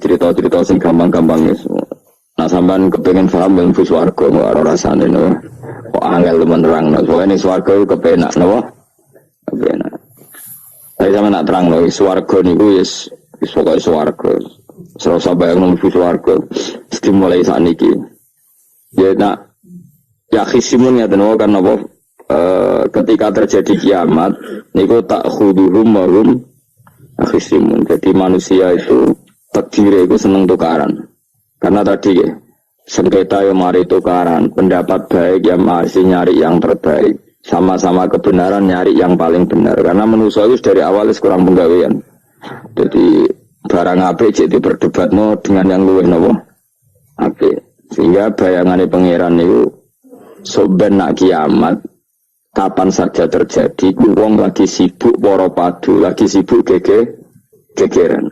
cerita-cerita sing gampang-gampang wis. Nah sampean kepengin paham ilmu swarga ora rasane no. Kok angel menerangno. Soale ning swarga iku kepenak napa? Kepenak. Saya sama nak terang loh, swarga niku wis pokoke swarga. Serasa bayang mlebu swarga. Dimulai saat niki. Ya nak ya khisimun ngaten wae kan apa ketika terjadi kiamat niku tak khuduhum mahum khisimun. Jadi manusia itu takdir itu seneng tukaran. Karena tadi ya, sengketa yang mari tukaran, pendapat baik yang masih nyari yang terbaik. Sama-sama kebenaran nyari yang paling benar karena manusia itu dari awal kurang penggawean. Jadi barang apik jadi berdebatno dengan yang luwih napa apik sehingga bayangannya pangeran itu soben nak kiamat kapan saja terjadi wong lagi sibuk para padu lagi sibuk gegeran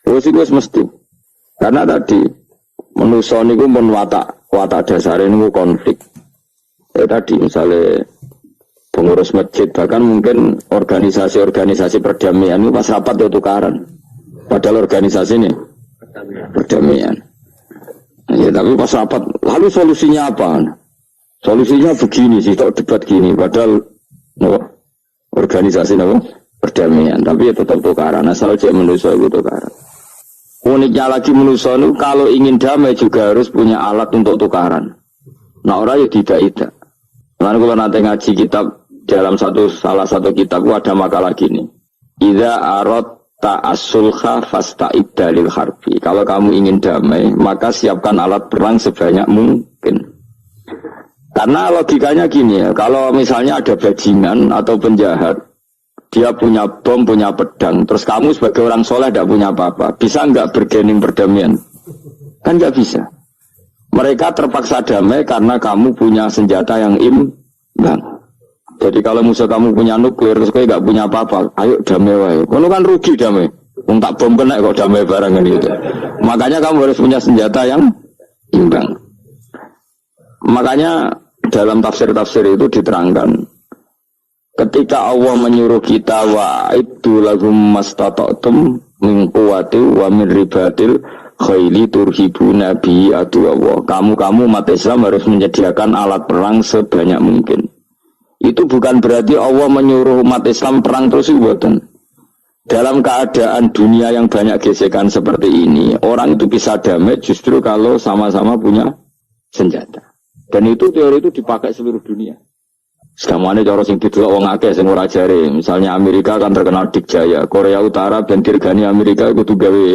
wis mesti karena tadi manusia niku mun watak dasare niku konflik tadi misalnya pengurus masjid bahkan mungkin organisasi-organisasi perdamaian itu pas rapat itu tukaran padahal organisasi ini perdamaian ya tapi pas rapat lalu solusinya apa? Solusinya begini sih tak debat gini padahal organisasi perdamaian tapi ya tetap tukaran asal cek manusia itu tukaran uniknya lagi manusia itu kalau ingin damai juga harus punya alat untuk tukaran nah orang ya tidak lalu kalau nanti ngaji kitab dalam salah satu kitab ada makalah gini. Idza aradta as-sulha fasta'id dalil harbi. Kalau kamu ingin damai, maka siapkan alat perang sebanyak mungkin. Karena logikanya gini ya, kalau misalnya ada bajingan atau penjahat, dia punya bom, punya pedang, terus kamu sebagai orang soleh tidak punya apa-apa, bisa nggak bergening perdamaian? Kan nggak bisa. Mereka terpaksa damai karena kamu punya senjata yang imbang. Jadi kalau musuh kamu punya nuklir terus kayak gak punya apa-apa, ayo damai wae. Kamu kan rugi damai. Wong tak bom kena kok damai barangan gitu. Makanya kamu harus punya senjata yang imbang. Makanya dalam tafsir-tafsir itu diterangkan ketika Allah menyuruh kita wa itu lahum mastata'tum min quwwati wa min ribatil khaili turhibuna bi adu Allah. Kamu umat Islam harus menyediakan alat perang sebanyak mungkin. Itu bukan berarti Allah menyuruh umat Islam perang terus buatan. Dalam keadaan dunia yang banyak gesekan seperti ini, orang itu bisa damai justru kalau sama-sama punya senjata. Dan itu teori itu dipakai seluruh dunia. Sekamane cara sing didelok wong akeh sing ora jare. Misalnya Amerika kan terkenal dikjaya, Korea Utara ben dirgani Amerika kudu gawe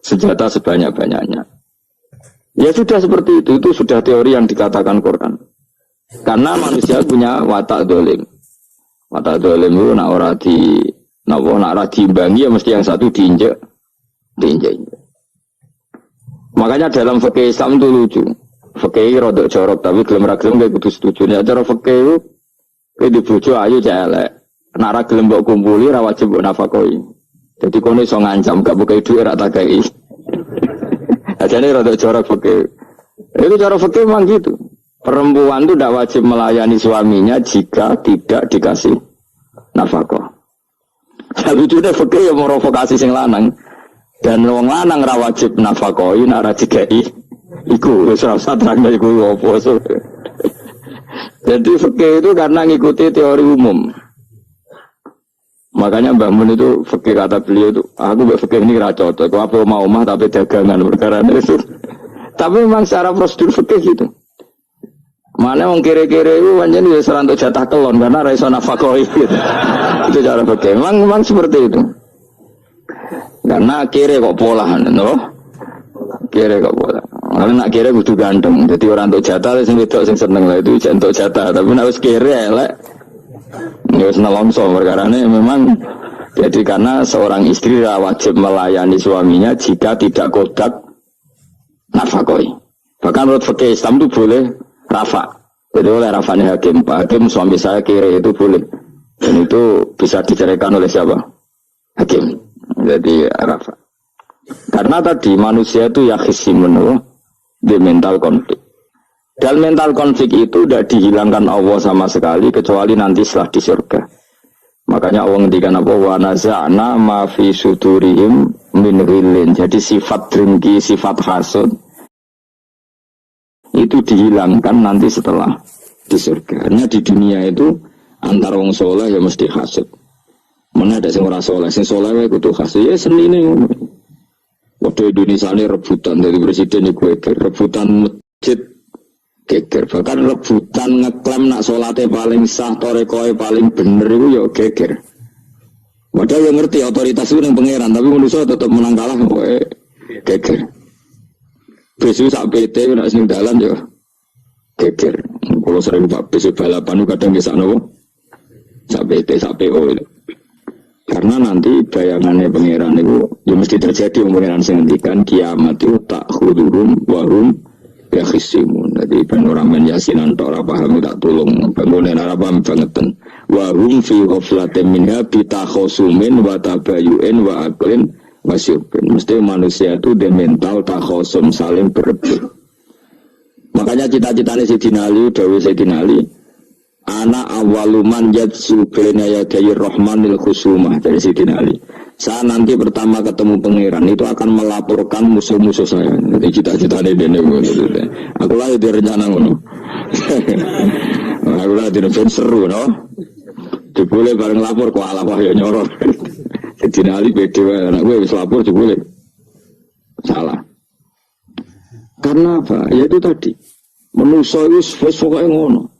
senjata sebanyak-banyaknya. Ya sudah seperti itu sudah teori yang dikatakan Quran. Karena manusia punya watak dolim. Watak dolim itu nak ora diimbangi ya mesti yang satu diinjek. Makanya dalam fikih Islam itu lucu. Fikih rodok jorok tapi gelem ra gelem kudu setuju. Nek cara fikih itu di bojo ayu celek. Nek ra gelem mbok kumpuli ra wajib mbok nafakoi. Jadi kono iso ngancam gak buka dhuwit ra takai. Ajane rodok jorok fikih. Itu cara fikih memang gitu. Perempuan itu tidak wajib melayani suaminya jika tidak dikasih nafkah. Jadi itu fikih yang merovokasi sing lanang dan wong lanang ra wajib nafkahi nek ra dikai iku wis ora usah terang iku opo. Jadi fikih itu karena ngikuti teori umum. Makanya Mbah Mun itu fikih kata beliau itu aku mbak fikih ini ra cocok. Aku apa mau omah tapi dagangan perkara itu. Tapi memang secara prosedur fikih gitu. Mana wong kere-kere itu pancen wis ora entuk jatah kelon karena ra iso nafkahi gitu. Itu cara fikih. Memang seperti itu. Karena kere kok pola no? Kere kok pola. Karena nak kere kudu ganteng. Jadi orang entuk jatah sing wedok sing seneng lah itu entuk jatah. Tapi nek wis kere elek ya wis nelongso perkarane memang jadi karena seorang istri wajib melayani suaminya jika tidak kodak nafkahi. Bahkan menurut fikih Islam itu boleh rafa. Jadi oleh rafanya hakim, Pak Hakim suami saya kiri itu boleh. Dan itu bisa diceraikan oleh siapa? Hakim. Jadi rafa. Karena tadi manusia itu ya khisimun di mental konflik. Dan mental konflik itu tidak dihilangkan Allah sama sekali kecuali nanti setelah di surga. Makanya Allah ngendikan apa? Wa naza'na ma fi sudurihim min ghillin. Jadi sifat dengki, sifat hasud itu dihilangkan nanti setelah di surga. Karena di dunia itu antara wong soleh ya mesti hasud. Mana ada sing ora soleh, sing soleh wae kudu hasud. Ya seni ini. Waktu Indonesia ini rebutan dari presiden itu rebutan masjid geger. Bahkan rebutan ngeklaim nak solatnya paling sah, torekoe paling bener itu ya geger. Padahal yang ngerti otoritas itu yang pangeran, tapi manusia tetap menang kalah geger. Besok sak PT nak sing dalan yo geger. Kalau sering Pak besok balapan itu kadang bisa nopo sak PT sak PO itu. Karena nanti bayangannya pangeran itu ya mesti terjadi pangeran sing ngendikan kiamat itu tak khudurum warum ya khisimun. Jadi ben ora men yasinan tok ora paham tak tulung bangunan ora paham bangeten. Warum fi ghaflatin minha bitakhosumin wa tabayu'in wa aklin wasyubin. Mesti manusia itu dia mental takhosum saling berebut. Makanya cita-citanya Sayyidina Ali, dawuh Sayyidina Ali, ana awaluman yadsu baina yadayi rahmanil khusumah dari Sayyidina Ali. Saya nanti pertama ketemu pangeran itu akan melaporkan musuh-musuh saya. Jadi cita-citanya dene gitu. Aku lah di rencana ngono. Aku lah di rencana seru no. Dibule bareng lapor kok ala wahya nyoror. Sayyidina Ali beda wae anak gue wis lapor dibule. Salah. Karena apa? Ya itu tadi. Manusia itu wis pokoke ngono.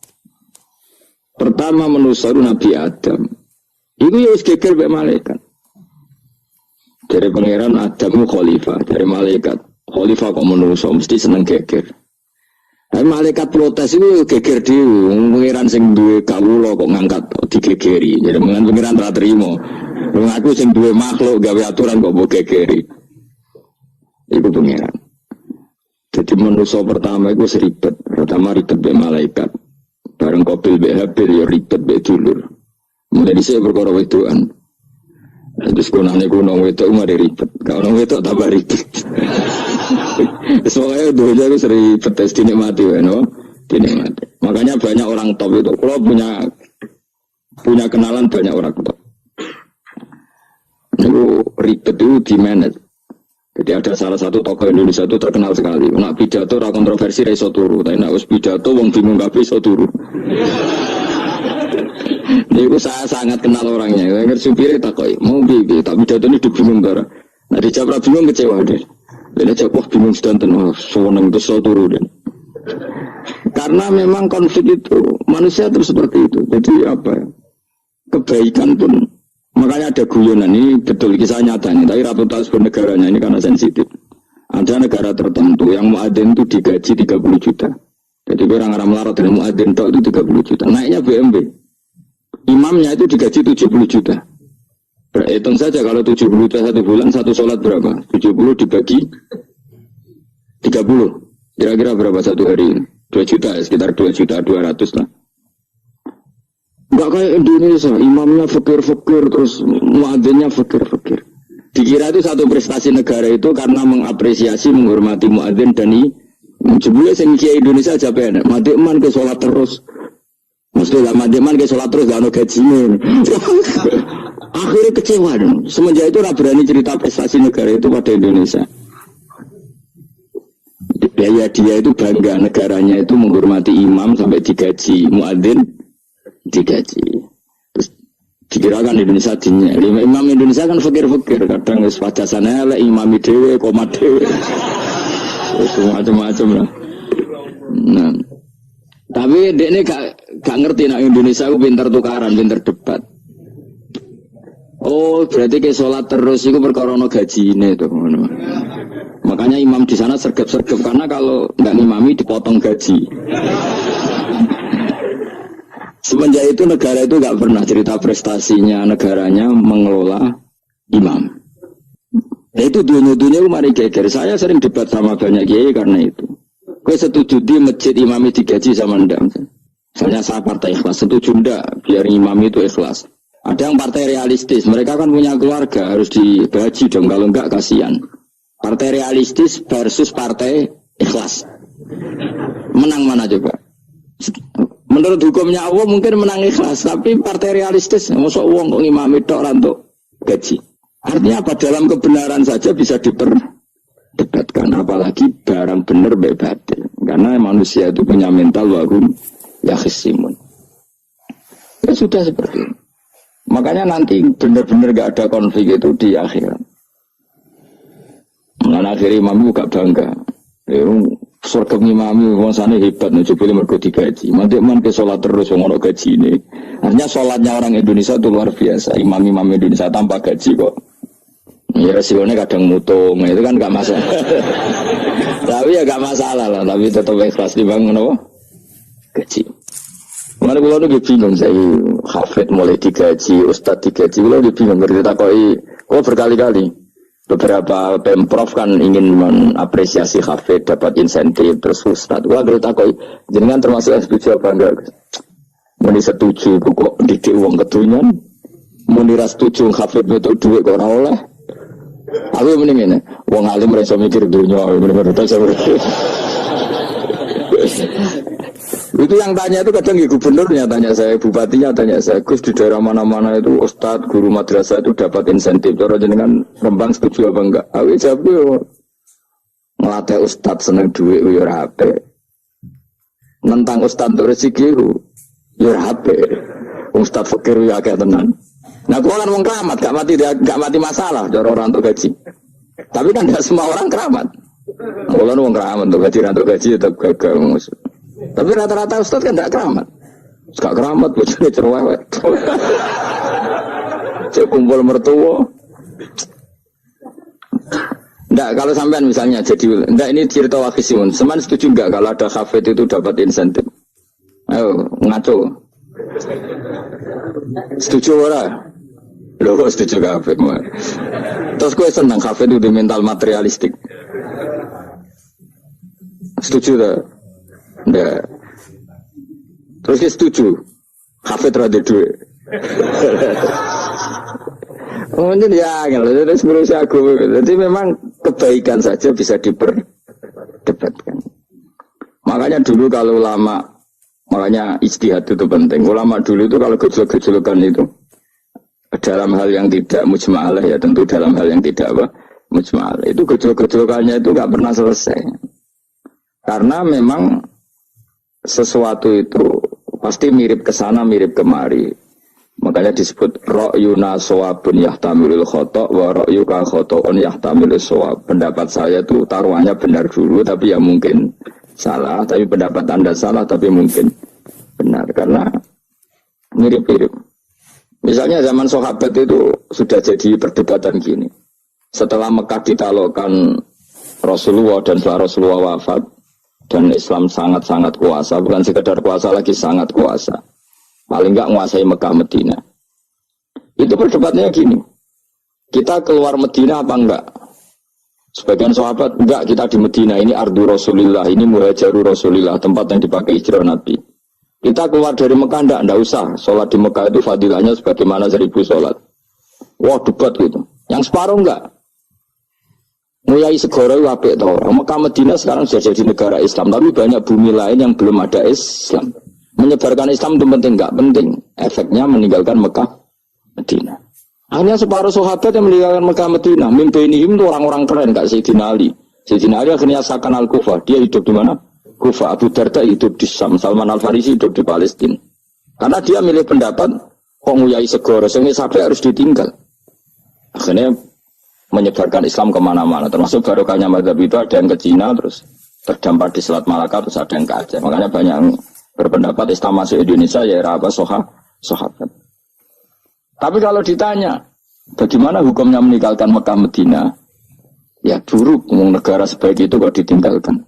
Pertama manusia itu Nabi Adam. Itu ya wis geger mek malaikat. Dari pangeran Adam khalifah, dari malaikat khalifah kok manusia mesti seneng geger. Tapi malaikat protes itu geger dhewe, pangeran sing duwe kawula kok ngangkat digegeri. Jadi pangeran ra trimo. Wong aku sing duwe makhluk gawe aturan kok mbok gegeri. Iku pangeran. Jadi manusia pertama itu seribet. Pertama ribet be malaikat. Bareng Qabil be Habil ya ribet be dulur. Mulai dhisik perkara wedokan. Terus gunane gunung wedok mari ribet. Kalau wedok tambah ribet. Soalnya dunia itu sering petes dinikmati, no? Dinikmati. Makanya banyak orang top itu. Kalau punya kenalan banyak orang top. Itu ribet itu di manage. Jadi ada salah satu tokoh Indonesia itu terkenal sekali. Nak pidato ra kontroversi ra iso turu, tapi nak wis pidato wong bingung kabeh iso turu. Niku saya sangat kenal orangnya. Ngerti supire takoki, "Mau piye? Tak pidato ini bingung bara." Nah dijawab bingung kecewa deh. Dia jawab bingung sedanten, seneng terus iso turu deh. Karena memang konflik itu manusia terus seperti itu. Jadi apa ya? Kebaikan pun makanya ada guyonan ini betul kisah nyata nih, tapi reputasi negaranya ini karena sensitif. Ada negara tertentu yang muadzin itu digaji 30 juta. Jadi orang-orang melarat dengan muadzin itu 30 juta. Naiknya BMW. Imamnya itu digaji 70 juta. Hitung saja kalau 70 juta satu bulan, satu sholat berapa? 70 dibagi 30. Kira-kira berapa satu hari? 2 juta, sekitar 2 juta 200 lah. Enggak kayak Indonesia, imamnya fakir-fakir, terus muadzinnya fakir-fakir. Dikira itu satu prestasi negara itu karena mengapresiasi, menghormati muadzin dan jebule sing kiai Indonesia aja penak. Madiman ke sholat terus. Mesti lah madiman ke sholat terus gak ono gajinya. Akhirnya kecewa dong. Semenjak itu ora berani cerita prestasi negara itu pada Indonesia. Ya dia itu bangga negaranya itu menghormati imam sampai digaji, muadzin digaji. Terus dikirakan Indonesia dinya. Imam Indonesia kan fakir-fakir, kadang wis wajasane elek imam dhewe, komat dhewe. Wis macam-macam lah. Nah. Tapi dekne gak ngerti nek Indonesia ku pinter tukaran, pinter debat. Oh, berarti ke sholat terus itu perkara ono gajine to ngono. Makanya imam di sana sergap-sergap karena kalau nggak ngimami dipotong gaji. Semenjak itu negara itu nggak pernah cerita prestasinya negaranya mengelola imam. Nah itu dunia-dunia mari geger. Saya sering debat sama banyak kiai karena itu. Gue setuju di masjid imami digaji sama ndak. Misalnya saya partai ikhlas setuju ndak biar imam itu ikhlas. Ada yang partai realistis, mereka kan punya keluarga harus digaji dong kalau enggak kasihan. Partai realistis versus partai ikhlas. Menang mana coba? Menurut hukumnya Allah mungkin menang ikhlas, tapi partai realistis, mosok wong kok ngimami tok ra entuk gaji. Artinya apa? Dalam kebenaran saja bisa diperdebatkan, apalagi barang benar batil. Karena manusia itu punya mental wahum yakhisimun. Ya sudah seperti itu. Makanya nanti benar-benar gak ada konflik itu di akhirat. Nah, akhirnya imam gak bangga. Surga imam masanya hebat, coba mergo digaji. Mantik ke sholat terus ngono gaji ini. Artinya sholatnya orang Indonesia itu luar biasa. Imam-imam Indonesia tanpa gaji kok. Ya resikonya kadang mutung, itu kan gak masalah. Tapi ya gak masalah lah, tapi tetap ikhlas dibangun apa? Gaji. Mana kalau lu bingung saya hafid mulai digaji, ustad digaji, kalau bingung berita koi, berkali-kali beberapa pemprov kan ingin mengapresiasi hafid dapat insentif terus ustad, berita koi, jenengan termasuk yang setuju apa enggak? Muni setuju kok didik uang ketunyan, muni ras setuju hafid betul duit kok ora oleh. Aku mending ini, uang alim mereka mikir dunia, benar-benar tak saya. Itu yang tanya itu kadang gubernurnya tanya saya, bupatinya tanya saya, Gus di daerah mana-mana itu ustadz, guru madrasah itu dapat insentif. Cara jenengan Rembang setuju apa enggak? Aku jawab yo, ngelatih ustadz seneng duit yo rapi. Nentang ustadz untuk rezeki yo rapi. Ustadz fakir yo agak tenang. Nah, gua kan wong keramat, gak mati masalah cara orang untuk gaji. Tapi kan tidak semua orang keramat. Gua kan wong keramat untuk gaji tetap gagal maksud. Tapi rata-rata ustadz kan tidak keramat. Gak keramat, bojone cerewet. Cek kumpul mertua. Nggak, kalau sampean misalnya jadi, nggak ini cerita wakisimun. Seman setuju nggak kalau ada hafid itu dapat insentif? Ayo ngaco. Setuju ora? Loh kok setuju hafid mah? Terus gue senang hafid itu di mental materialistik. Setuju tak? Nggak. Terus dia setuju hafid rada duit. Oh ini ya, jadi sebenarnya aku. Jadi memang kebaikan saja bisa diperdebatkan. Makanya dulu kalau ulama, makanya ijtihad itu penting. Ulama dulu itu kalau gejolak-gejolakan itu dalam hal yang tidak mujma'alah ya, tentu dalam hal yang tidak apa mujma'alah. Itu gejolak-gejolakannya itu nggak pernah selesai. Karena memang sesuatu itu pasti mirip ke sana, mirip kemari. Makanya disebut ra'yuna shawabun yahtamilul khata' wa ra'yuka khata'un yahtamilus shawab. Pendapat saya itu taruhannya benar dulu tapi ya mungkin salah, tapi pendapat Anda salah tapi mungkin benar karena mirip-mirip. Misalnya zaman sahabat itu sudah jadi perdebatan gini. Setelah Mekah ditaklukkan Rasulullah dan setelah Rasulullah wafat dan Islam sangat-sangat kuasa, bukan sekedar kuasa lagi, sangat kuasa. Paling enggak menguasai Mekah Medina. Itu perdebatannya gini. Kita keluar Medina apa enggak? Sebagian sahabat, enggak, kita di Medina, ini ardu Rasulillah, ini muhajaru Rasulillah, tempat yang dipakai hijrah Nabi. Kita keluar dari Mekah enggak usah. Sholat di Mekah itu fadilahnya sebagaimana 1000 sholat. Wah, debat gitu. Yang separuh enggak. Nguyai segoro apik to. Mekah Medina sekarang sudah jadi negara Islam, tapi banyak bumi lain yang belum ada Islam. Menyebarkan Islam itu penting enggak? Penting. Efeknya meninggalkan Mekah Medina. Hanya separuh sahabat yang meninggalkan Mekah Medina. Mimpinihim itu orang-orang keren, enggak Sayyidina Ali. Sayyidina Ali akhirnya Sakan Al-Kufah. Dia hidup di mana? Kufah. Abu Darda hidup di Syam. Salman Al-Farisi hidup di Palestina. Karena dia milih pendapat kok nguyai segoro, sehingga sampai harus ditinggal. Akhirnya menyebarkan Islam kemana-mana, termasuk barokahnya mazhab itu ada yang ke Cina, terus terdampar di Selat Malaka, terus ada yang ke Aceh. Makanya banyak yang berpendapat Islam masuk Indonesia ya era apa sahabat. Tapi kalau ditanya bagaimana hukumnya meninggalkan Mekah Medina, ya buruk. Negara sebaik itu kok ditinggalkan.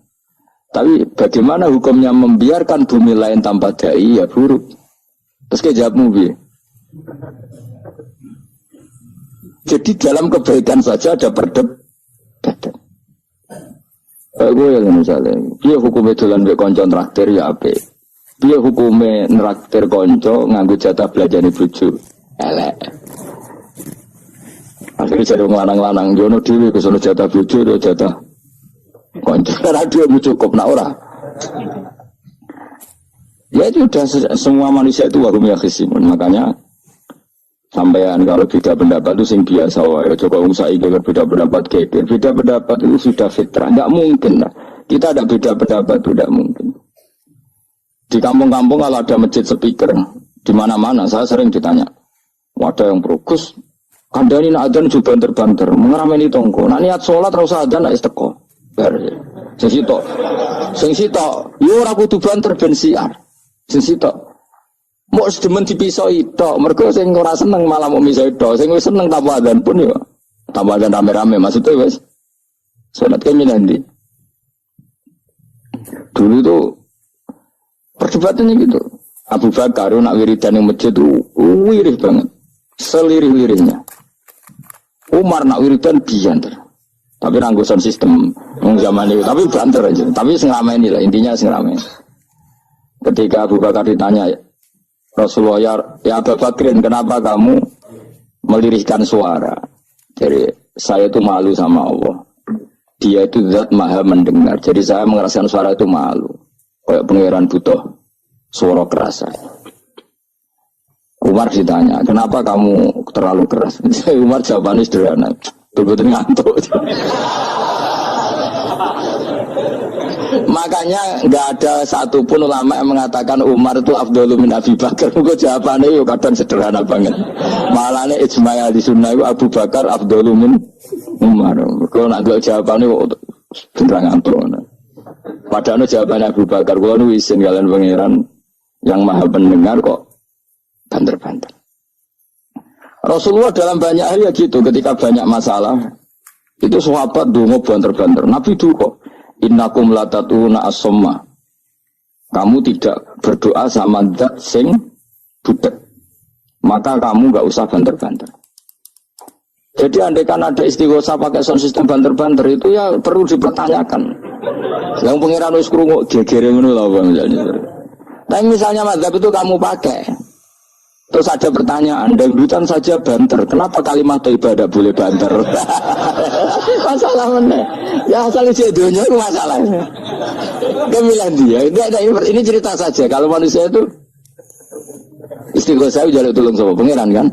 Tapi bagaimana hukumnya membiarkan bumi lain tanpa dai, ya buruk. Terus kayak jawabmu bi. Jadi dalam kebaikan saja ada perdebatan. Gue ya misalnya, dia hukumnya dolan mbek konco traktir ya ape. Dia hukumnya nraktir konco nganggo jatah belajane bojo. Elek. Akhirnya jadi lanang-lanang jono dhewe kesono jatah bojo do jatah konco. Karena dia cukup nak ora. Ya itu sudah semua manusia itu wahum yakhisimun. Makanya Sampean kalau beda pendapat itu sing biasa wae. Coba wong saiki kalau beda pendapat geger. Beda pendapat itu sudah fitrah. Enggak mungkin lah. Kita ada beda pendapat itu tidak mungkin. Di kampung-kampung kalau ada masjid speaker di mana-mana saya sering ditanya. Ada yang berukus kandani nak adzan juga banter-banter mengerameni tonggo. Nak niat sholat terus adzan nak isteko. Sing sitok yo ora kudu banter ben siar. Sing sitok mau sedemen dipisoi tok, mergo sing ora seneng malah mau misoi tok, sing wis seneng tambah adzan pun yo. Tambah adzan rame-rame maksudnya wis salat kene nanti. Dulu tuh perdebatannya gitu. Abu Bakar nak wiridan yang masjid tuh wirih banget. Selirih-lirihnya. Umar nak wiridan bianter. Tapi ranggusan sistem zaman itu, tapi banter aja. Tapi sing rameni lah, intinya sing rameni. Ketika Abu Bakar ditanya, Rasulullah, ya Abu Bakrin, kenapa kamu melirihkan suara? Jadi saya itu malu sama Allah. Dia itu zat maha mendengar. Jadi saya mengeraskan suara itu malu. Kayak pengiran butuh suara keras. Umar ditanya, kenapa kamu terlalu keras? Umar jawabannya sederhana. Betul-betul ngantuk. Makanya nggak ada satupun ulama yang mengatakan Umar itu afdhalu min Abi Bakar. Kok jawabannya yo kadang sederhana banget. Malahnya ijma' ahli sunnah itu Abu Bakar afdhalu min Umar. Kok nak jawabannya kok beneran ngantuk. Padahal jawabannya Abu Bakar, kalau nu isin kalian pangeran yang maha pendengar kok banter-banter. Rasulullah dalam banyak hal ya gitu, ketika banyak masalah itu sahabat dongo banter-banter. Nabi itu kok innakum latatuna as-somma. Kamu tidak berdoa sama zat sing budak. Maka kamu enggak usah banter-banter. Jadi andaikan ada istighosah pakai sound system banter-banter itu ya perlu dipertanyakan. Yang pengiran wis krungu gegere ngono lho Bang. Tapi misalnya mazhab itu kamu pakai. Terus ada pertanyaan, dangdutan saja banter. Kenapa kalimat thayyibah tidak boleh banter? Masalah mana? Ya asal isi dunia itu masalahnya. Kemilan dia. Ini cerita saja. Kalau manusia itu istighosah jaluk tolong sama pengiran kan?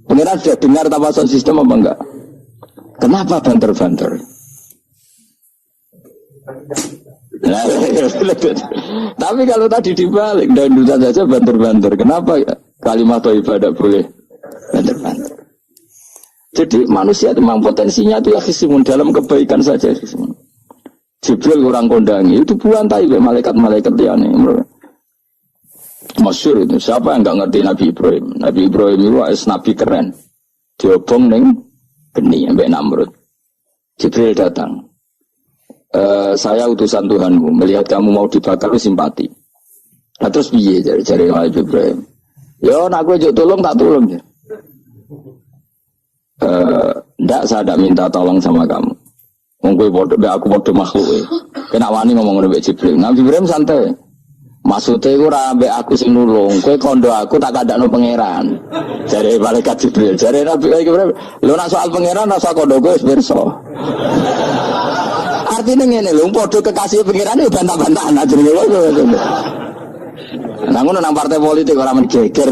Pengiran sudah dengar tanpa sound system apa enggak? Kenapa banter-banter? Nah, tapi kalau tadi dibalik dangdutan saja banter-banter. Kenapa kalimat thayyibah tidak boleh banter-banter? Jadi manusia itu memang potensinya itu ya khisimun dalam kebaikan saja khisimun. Jibril orang kondangi itu bulan thayyibah malaikat-malaikat yang ini. Masyhur itu. Siapa yang enggak ngerti Nabi Ibrahim? Nabi Ibrahim itu nabi keren. Diobong ning geni ambek Namrud. Jibril datang. Saya utusan Tuhanmu, melihat kamu mau dibakar itu simpati. Nah, terus piye jari Nabi Ibrahim? Ya nak gue jauh tolong tak tolong ya. Ndak saya tidak minta tolong sama kamu. Mungkin aku bodoh makhluk. Kena wani ngomong dengan Jibril. Nabi Ibrahim santai. Maksudnya aku rambe aku sing nulung. Kowe kondo aku tak kadakno pangeran. Jare malaikat Jibril. Jare Nabi Ibrahim, lho nak soal pangeran rasa kondo kowe wis pirsa. Artinya ngene lho, padha kekasih pangeran yo bantah-bantahan jenenge lho. Nah ngono nang partai politik ora men geger.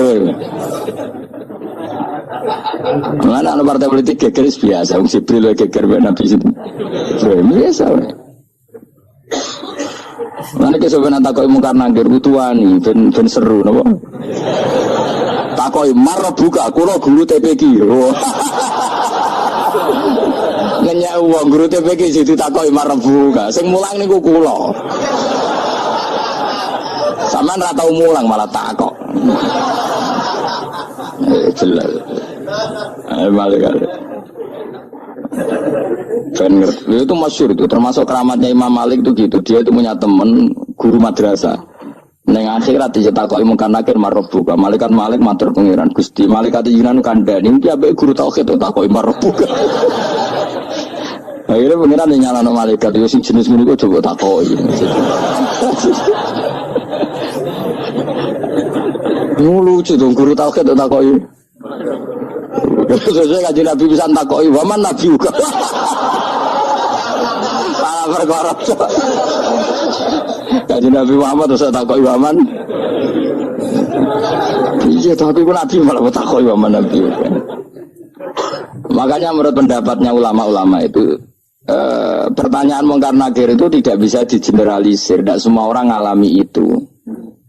Mana ana partai politik geger biasa, wong Jibril geger mek Nabi Ibrahim biasa. Mana kesobenan takoi mungkar nangger butuani ben seru napa? Takoi marah buka kula guru TPQ. Ngenyak uang guru TPQ situ takoi marah buka. Sing mulang niku kula. Sampeyan ra tau mulang malah takok. Jelas. Balik. Itu masyhur itu, termasuk keramatnya Imam Malik itu gitu. Dia itu punya teman guru madrasah. Neng akhirat dicetakoki mungkar nakir marbuka. Malaikat Malik matur pengiran Gusti. Malaikat jinan kandhani iki ambek guru tauhid takoki marbuka. Akhirnya pengiran nyalano malaikat yo sing jenis ngono kok coba takoki. Lucu dong guru tauhid takoki. Sesuai kaji Nabi bisa takoki waman Nabi juga. perkara. Kanjeng Nabi Muhammad terus takoki Waman. Iya, tapi pun Nabi malah takoki Waman Nabi. Makanya menurut pendapatnya ulama-ulama itu pertanyaan mungkar nakir itu tidak bisa digeneralisir. Tidak semua orang ngalami itu.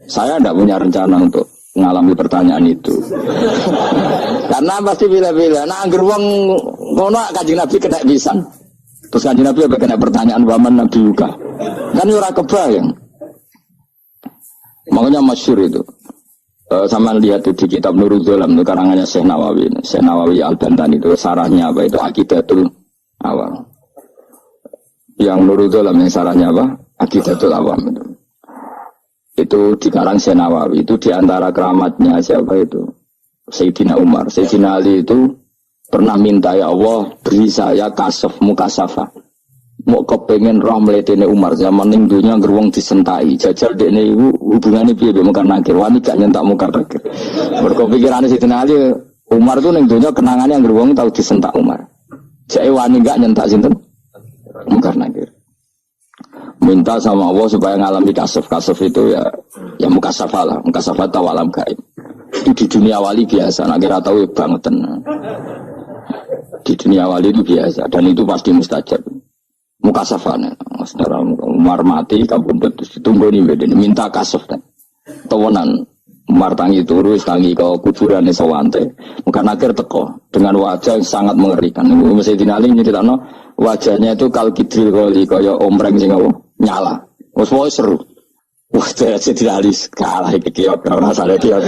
Saya tidak punya rencana untuk mengalami pertanyaan itu. Karena pasti bila-bila. Nah, angger wong ngono Kanjeng Nabi kena pisan. Terus Kanjeng Nabi apa kena pertanyaan Waman Nabi juga. Kan ora kebayang. Makanya masyhur itu. Sama lihat itu di kitab Nurul Dzolam itu karangannya Syekh Nawawi. Syekh Nawawi Al-Bantani itu sarahnya apa itu Aqidatul Awam. Yang Nurul Dzolam yang sarahnya apa? Aqidatul Awam itu. Itu di karang Syekh Nawawi itu di antara keramatnya siapa itu? Sayyidina Umar. Sayyidina Ali itu pernah minta ya Allah beri saya kasaf mukasafah. Mau kepengen roh mletene Umar zaman ning dunya gerwong disentai jajal dekne iku hubungane piye mbek mungkar nakir wani gak nyentak mungkar nakir mergo pikirane Sidina Ali Umar tuh ning dunya kenangane anggere wong tau disentak Umar jake wani gak nyentak sinten mungkar nakir minta sama Allah supaya ngalami kasaf itu ya mukasafah lah mukasafah tawalam gaib itu di dunia wali biasa nek ora tau banget di dunia wali itu biasa dan itu pasti mustajab mukasafane saudara Umar mati kabundut ditunggu nih beden minta kasaf kan tawanan Umar tangi turu tangi ke kuburane sawante mungkin akhir teko dengan wajah yang sangat mengerikan mesti dinali nyeritakno wajahnya itu kal kidril kali kaya omreng sing nyala wis seru wah jadi dinali kalah iki kiok ora sale kiok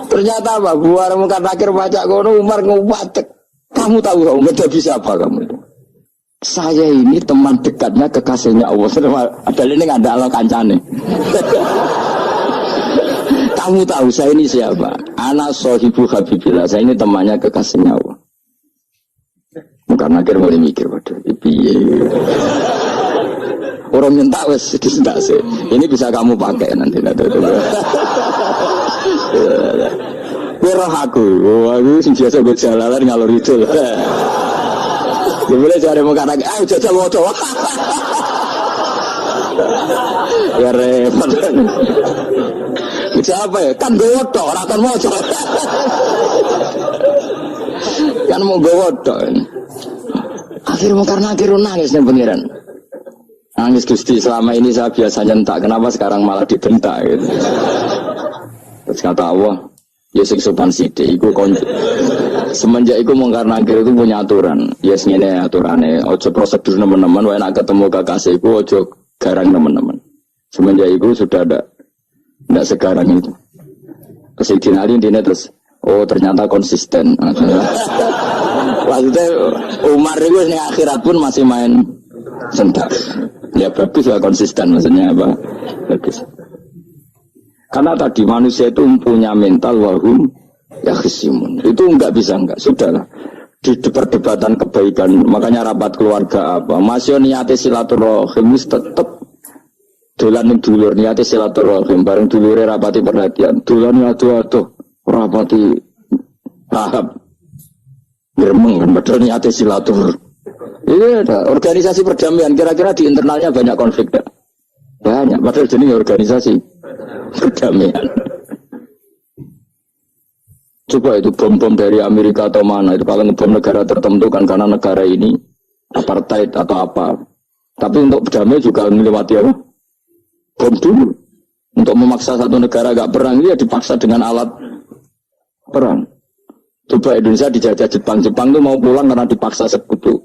ternyata apa buar mungkin akhir pajak kono Umar nguwatek. Kamu tahu kamu bisa apa kamu itu? Saya ini teman dekatnya kekasihnya Allah. Ada ini nggak ada Allah kancane. Kamu tahu saya ini siapa? Ana sohibu habibillah. Saya ini temannya kekasihnya Allah. Bukan akhir mulai mikir waduh. Orang nyentak wes disentak sih. Ini bisa kamu pakai nanti. Roh aku sing biasa gue jalalan ngalor itu lah. Ya boleh cari muka lagi, ayo jajal moco. Ya repot. Siapa ya? Kan gue woto, rakan moco. Kan mau gue woto. Akhirnya karena akhirnya nangis nih pengiran. Nangis Gusti selama ini saya biasa nyentak, kenapa sekarang malah dibentak gitu. Terus kata Allah. Ya sing sopan sithik iku semenjak iku mungkar nakir itu punya aturan. Ya ngene aturane, aja prosedur teman-teman wae nek ketemu kekasih iku aja garang teman-teman. Semenjak iku sudah ndak segarang itu. Kesidin Ali intine terus oh ternyata konsisten. Maksudnya Umar itu ning akhirat pun masih main sentak. Ya bagus lah konsisten maksudnya apa? Bagus. Karena tadi manusia itu punya mental wahum ya khisimun. Itu enggak bisa enggak. Sudahlah. Di perdebatan kebaikan. Makanya rapat keluarga apa. Masih niatnya silaturahim tetap dolan yang dulur. Niatnya silaturahim. Bareng dulurnya rapati perhatian. Dolan ya aduh. Rapati tahap. Geremeng kan. Padahal niatnya silaturahim. Ini ada. Organisasi perdamaian. Kira-kira di internalnya banyak konflik. Banyak. Padahal jenis organisasi perdamaian. Coba itu bom-bom dari Amerika atau mana itu kalau ngebom negara tertentu kan karena negara ini apartheid atau apa. Tapi untuk berdamai juga melewati apa? Bom dulu. Untuk memaksa satu negara gak perang dia dipaksa dengan alat perang. Coba Indonesia dijajah Jepang itu mau pulang karena dipaksa sekutu.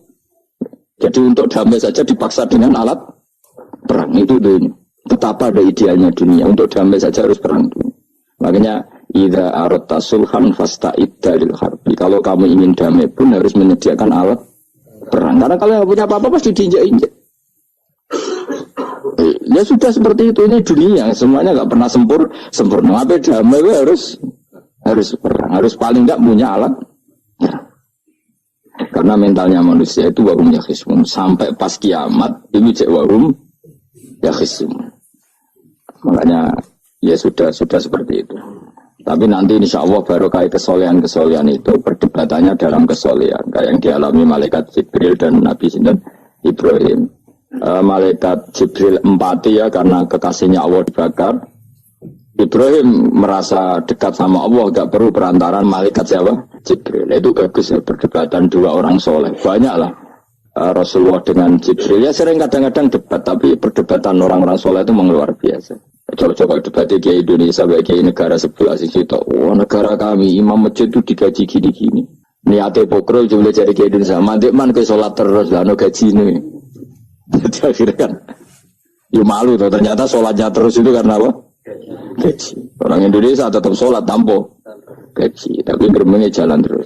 Jadi untuk damai saja dipaksa dengan alat perang itu dunia. Betapa ada idealnya dunia untuk damai saja harus perang dulu. Makanya idza aradta sulhan fasta'id dalil harbi. Kalau kamu ingin damai pun harus menyediakan alat perang. Karena kalau nggak punya apa-apa pasti diinjak-injak. Ya sudah seperti itu ini dunia. Semuanya nggak pernah sempurna. Tapi damai harus perang. Harus paling nggak punya alat perang. Karena mentalnya manusia itu warum yakhisimun. Sampai pas kiamat itu cek warum yakhisimun. Makanya ya sudah seperti itu. Tapi nanti insya Allah baru kayak kesolehan itu perdebatannya dalam kesolehan kayak yang dialami malaikat Jibril dan Nabi Sinten Ibrahim. Malaikat Jibril empati ya karena kekasihnya Allah dibakar. Ibrahim merasa dekat sama Allah, gak perlu perantaran malaikat siapa? Jibril. Itu bagus ya perdebatan dua orang soleh. Banyak lah Rasulullah dengan Jibril. Ya sering kadang-kadang debat, tapi perdebatan orang-orang soleh itu memang luar biasa. Coba-coba debat di Indonesia, bagi negara sebelah sisi itu. Oh, negara kami imam masjid itu digaji gini-gini. Niatnya pokro jumlah cari ke Indonesia. Mandik man ke sholat terus, lah no gaji ini. Jadi akhirnya kan, ya malu tuh. Ternyata sholatnya terus itu karena apa? Gaji. Orang Indonesia tetap sholat tanpa gaji, tapi gerbangnya jalan terus.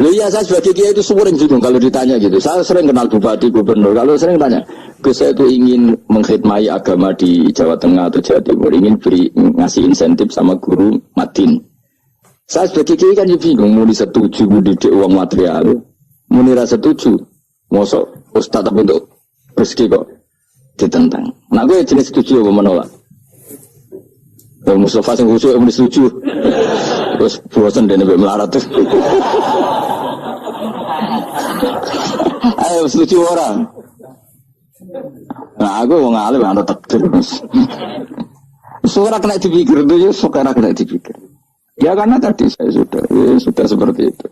Loh iya, saya sebagai kiai itu sering bingung kalau ditanya gitu. Saya sering kenal bupati, gubernur. Kalau sering tanya, saya itu ingin mengkhidmati agama di Jawa Tengah atau Jawa Timur, ingin ngasih insentif sama guru Madin. Saya sebagai kiai kan bingung, mau disetuju, mau didik uang material, mau nira setuju, mosok ustadz tapi untuk rezeki kok ditentang. Nah gue jenis setuju apa menolak? Mustafa yang khusyuk yang setuju. Terus bosan dia nabi melarat tuh. Ayo setuju orang. Nah aku mau ngalim ada terus. Suara kena dipikir tuh, suara kena dipikir. Ya karena tadi saya sudah seperti itu.